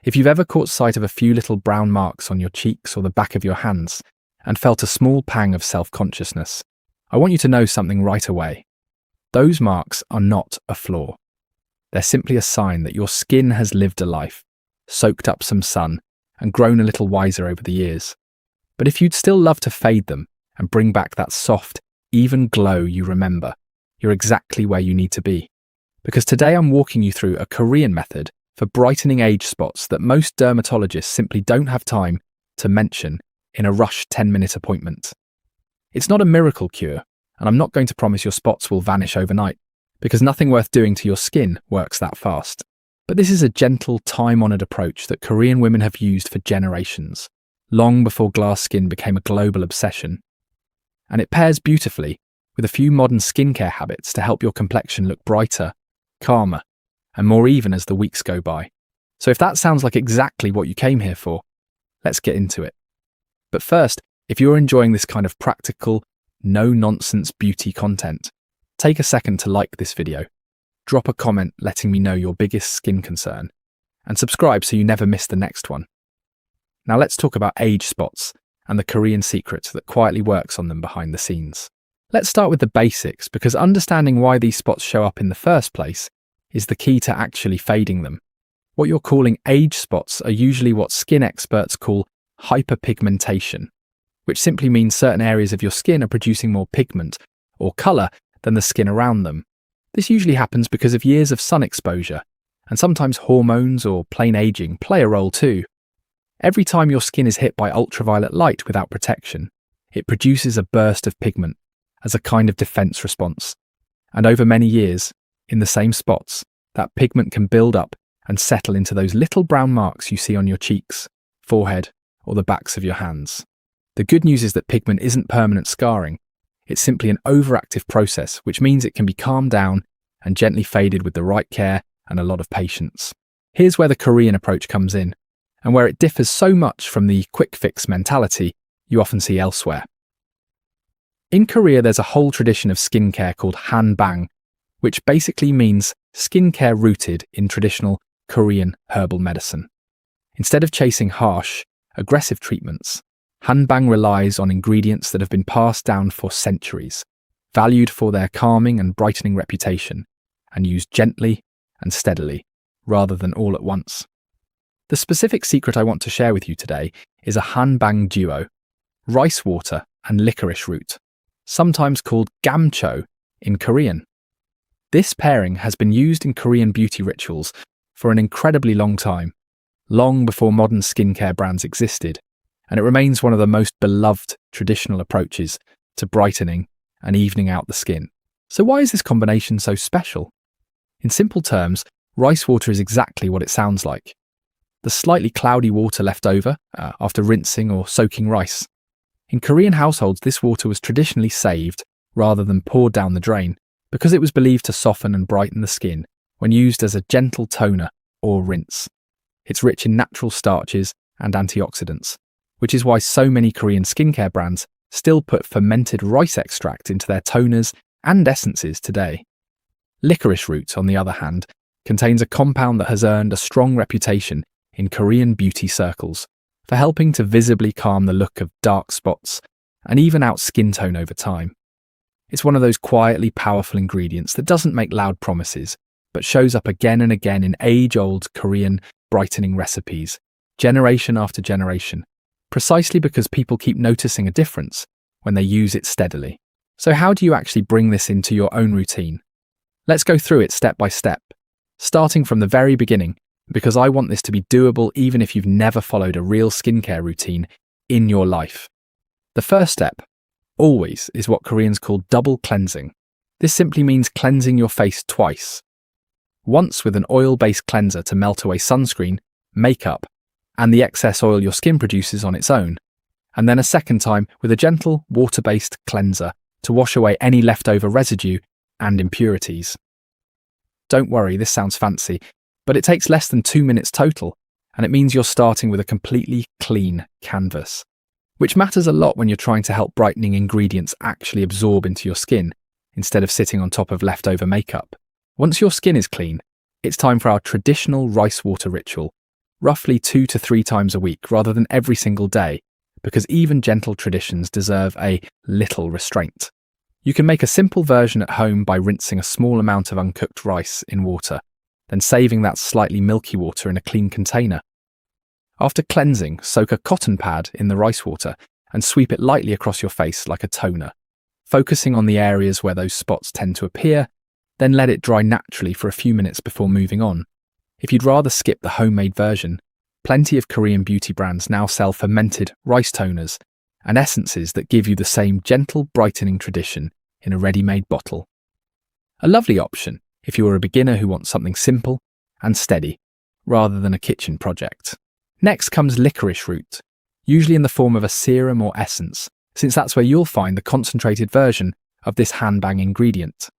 If you've ever caught sight of a few little brown marks on your cheeks or the back of your hands and felt a small pang of self-consciousness, I want you to know something right away. Those marks are not a flaw. They're simply a sign that your skin has lived a life, soaked up some sun, and grown a little wiser over the years. But if you'd still love to fade them and bring back that soft, even glow you remember, you're exactly where you need to be. Because today I'm walking you through a Korean method for brightening age spots that most dermatologists simply don't have time to mention in a rushed 10-minute appointment. It's not a miracle cure, and I'm not going to promise your spots will vanish overnight, because nothing worth doing to your skin works that fast. But this is a gentle, time-honoured approach that Korean women have used for generations, long before glass skin became a global obsession. And it pairs beautifully with a few modern skincare habits to help your complexion look brighter, calmer, and more even as the weeks go by. So if that sounds like exactly what you came here for, let's get into it. But first, if you're enjoying this kind of practical, no-nonsense beauty content, take a second to like this video, drop a comment letting me know your biggest skin concern, and subscribe so you never miss the next one. Now let's talk about age spots and the Korean secret that quietly works on them behind the scenes. Let's start with the basics, because understanding why these spots show up in the first place is the key to actually fading them. What you're calling age spots are usually what skin experts call hyperpigmentation, which simply means certain areas of your skin are producing more pigment or colour than the skin around them. This usually happens because of years of sun exposure, and sometimes hormones or plain aging play a role too. Every time your skin is hit by ultraviolet light without protection, it produces a burst of pigment as a kind of defense response. And over many years, in the same spots, that pigment can build up and settle into those little brown marks you see on your cheeks, forehead, or the backs of your hands. The good news is that pigment isn't permanent scarring. It's simply an overactive process, which means it can be calmed down and gently faded with the right care and a lot of patience. Here's where the Korean approach comes in, and where it differs so much from the quick fix mentality you often see elsewhere. In Korea, there's a whole tradition of skincare called hanbang, which basically means skincare rooted in traditional Korean herbal medicine. Instead of chasing harsh, aggressive treatments, hanbang relies on ingredients that have been passed down for centuries, valued for their calming and brightening reputation, and used gently and steadily, rather than all at once. The specific secret I want to share with you today is a hanbang duo, rice water and licorice root, sometimes called gamcho in Korean. This pairing has been used in Korean beauty rituals for an incredibly long time, long before modern skincare brands existed, and it remains one of the most beloved traditional approaches to brightening and evening out the skin. So why is this combination so special? In simple terms, rice water is exactly what it sounds like. The slightly cloudy water left over after rinsing or soaking rice. In Korean households, this water was traditionally saved rather than poured down the drain because it was believed to soften and brighten the skin when used as a gentle toner or rinse. It's rich in natural starches and antioxidants, which is why so many Korean skincare brands still put fermented rice extract into their toners and essences today. Licorice root, on the other hand, contains a compound that has earned a strong reputation in Korean beauty circles for helping to visibly calm the look of dark spots and even out skin tone over time. It's one of those quietly powerful ingredients that doesn't make loud promises, but shows up again and again in age-old Korean brightening recipes, generation after generation, precisely because people keep noticing a difference when they use it steadily. So how do you actually bring this into your own routine? Let's go through it step by step, starting from the very beginning, because I want this to be doable even if you've never followed a real skincare routine in your life. The first step, always, is what Koreans call double cleansing. This simply means cleansing your face twice. Once with an oil-based cleanser to melt away sunscreen, makeup, and the excess oil your skin produces on its own, and then a second time with a gentle water-based cleanser to wash away any leftover residue and impurities. Don't worry, this sounds fancy, but it takes less than 2 minutes total, and it means you're starting with a completely clean canvas, which matters a lot when you're trying to help brightening ingredients actually absorb into your skin instead of sitting on top of leftover makeup. Once your skin is clean, it's time for our traditional rice water ritual, roughly 2 to 3 times a week rather than every single day, because even gentle traditions deserve a little restraint. You can make a simple version at home by rinsing a small amount of uncooked rice in water, then saving that slightly milky water in a clean container. After cleansing, soak a cotton pad in the rice water and sweep it lightly across your face like a toner, focusing on the areas where those spots tend to appear, then let it dry naturally for a few minutes before moving on. If you'd rather skip the homemade version, plenty of Korean beauty brands now sell fermented rice toners and essences that give you the same gentle brightening tradition in a ready-made bottle. A lovely option if you are a beginner who wants something simple and steady, rather than a kitchen project. Next comes licorice root, usually in the form of a serum or essence, since that's where you'll find the concentrated version of this hand-bang ingredient.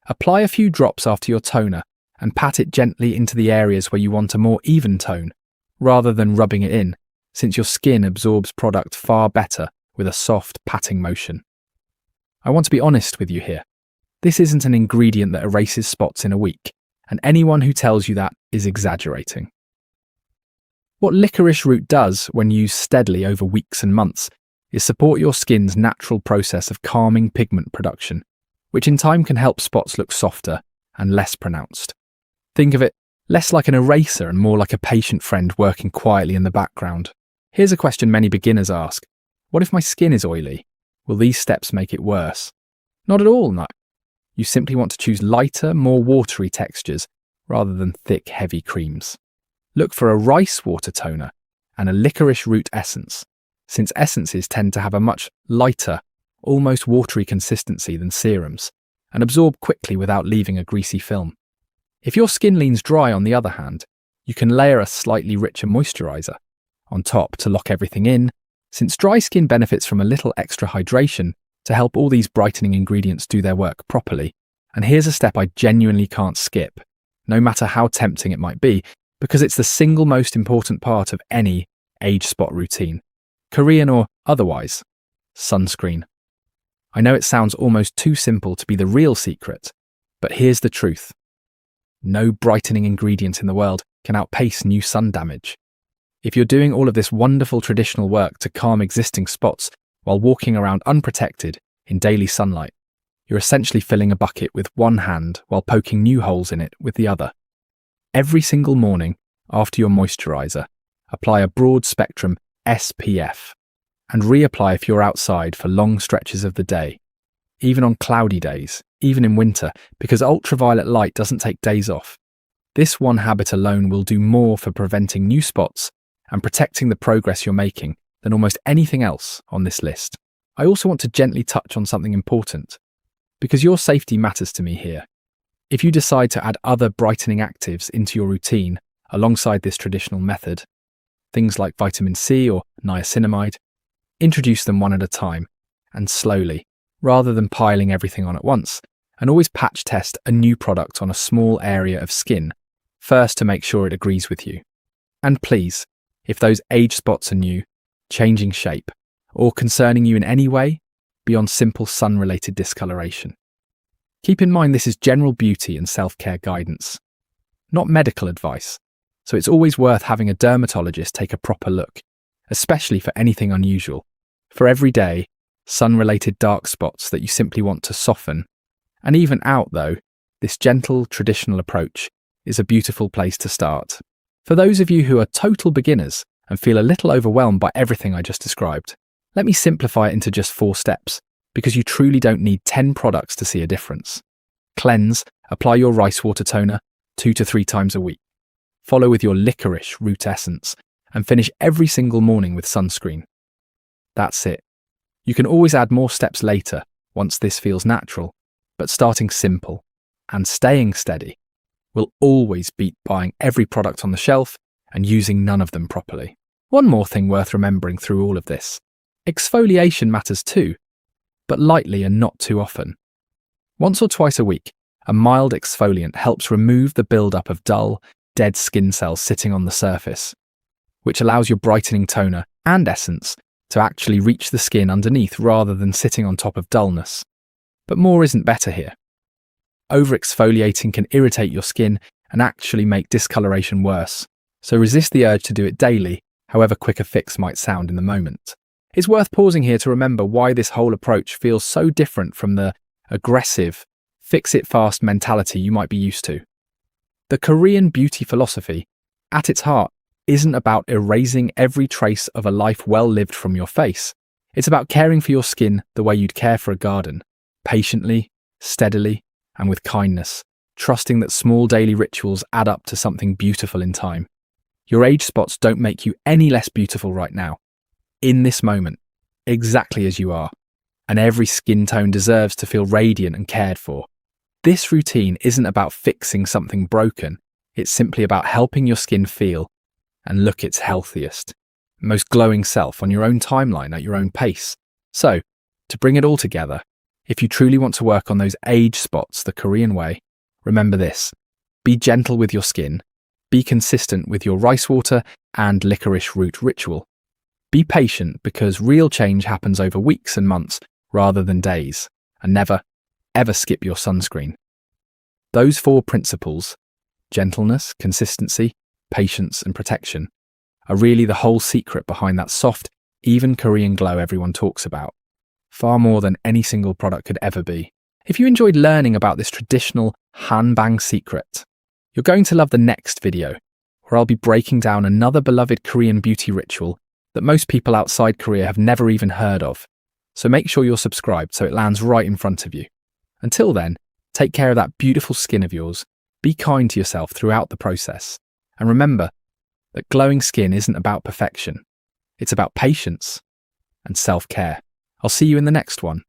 Apply a few drops after your toner and pat it gently into the areas where you want a more even tone, rather than rubbing it in, since your skin absorbs product far better with a soft patting motion. I want to be honest with you here. This isn't an ingredient that erases spots in a week, and anyone who tells you that is exaggerating. What licorice root does when used steadily over weeks and months is support your skin's natural process of calming pigment production, which in time can help spots look softer and less pronounced. Think of it less like an eraser and more like a patient friend working quietly in the background. Here's a question many beginners ask. What if my skin is oily? Will these steps make it worse? Not at all, no. You simply want to choose lighter, more watery textures rather than thick, heavy creams. Look for a rice water toner and a licorice root essence, since essences tend to have a much lighter, almost watery consistency than serums, and absorb quickly without leaving a greasy film. If your skin leans dry, on the other hand, you can layer a slightly richer moisturizer on top to lock everything in, since dry skin benefits from a little extra hydration to help all these brightening ingredients do their work properly. And here's a step I genuinely can't skip, no matter how tempting it might be, because it's the single most important part of any age spot routine, Korean or otherwise: sunscreen. I know it sounds almost too simple to be the real secret, but here's the truth. No brightening ingredient in the world can outpace new sun damage. If you're doing all of this wonderful traditional work to calm existing spots while walking around unprotected in daily sunlight, you're essentially filling a bucket with one hand while poking new holes in it with the other. Every single morning, after your moisturizer, apply a broad spectrum SPF and reapply if you're outside for long stretches of the day, even on cloudy days, even in winter, because ultraviolet light doesn't take days off. This one habit alone will do more for preventing new spots and protecting the progress you're making than almost anything else on this list. I also want to gently touch on something important, because your safety matters to me here. If you decide to add other brightening actives into your routine alongside this traditional method, things like vitamin C or niacinamide, introduce them one at a time and slowly, rather than piling everything on at once, and always patch test a new product on a small area of skin first to make sure it agrees with you. And please, if those age spots are new, changing shape, or concerning you in any way beyond simple sun-related discoloration, keep in mind this is general beauty and self-care guidance, not medical advice, so it's always worth having a dermatologist take a proper look, especially for anything unusual, for everyday, sun-related dark spots that you simply want to soften. And even out, though, this gentle, traditional approach is a beautiful place to start. For those of you who are total beginners and feel a little overwhelmed by everything I just described, let me simplify it into just 4 steps, because you truly don't need 10 products to see a difference. Cleanse, apply your rice water toner 2 to 3 times a week. Follow with your licorice root essence, and finish every single morning with sunscreen. That's it. You can always add more steps later once this feels natural, but starting simple and staying steady will always beat buying every product on the shelf and using none of them properly. One more thing worth remembering through all of this: exfoliation matters too, but lightly and not too often. Once or twice a week, a mild exfoliant helps remove the buildup of dull, dead skin cells sitting on the surface, which allows your brightening toner and essence to actually reach the skin underneath rather than sitting on top of dullness. But more isn't better here. Over-exfoliating can irritate your skin and actually make discoloration worse, So resist the urge to do it daily, however quick a fix might sound in the moment. It's worth pausing here to remember why this whole approach feels so different from the aggressive, fix-it-fast mentality you might be used to. The Korean beauty philosophy, at its heart, isn't about erasing every trace of a life well lived from your face. It's about caring for your skin the way you'd care for a garden, patiently, steadily, and with kindness, trusting that small daily rituals add up to something beautiful in time. Your age spots don't make you any less beautiful right now. In this moment, exactly as you are, and every skin tone deserves to feel radiant and cared for. This routine isn't about fixing something broken, it's simply about helping your skin feel and look its healthiest, most glowing self on your own timeline at your own pace. So, to bring it all together, if you truly want to work on those age spots the Korean way, remember this: be gentle with your skin, be consistent with your rice water and licorice root ritual. Be patient because real change happens over weeks and months rather than days, and never, ever skip your sunscreen. Those 4 principles, gentleness, consistency, patience, and protection, are really the whole secret behind that soft, even Korean glow everyone talks about. Far more than any single product could ever be. If you enjoyed learning about this traditional hanbang secret, you're going to love the next video, where I'll be breaking down another beloved Korean beauty ritual that most people outside Korea have never even heard of. So make sure you're subscribed so it lands right in front of you. Until then, take care of that beautiful skin of yours, be kind to yourself throughout the process, and remember that glowing skin isn't about perfection. It's about patience and self-care. I'll see you in the next one.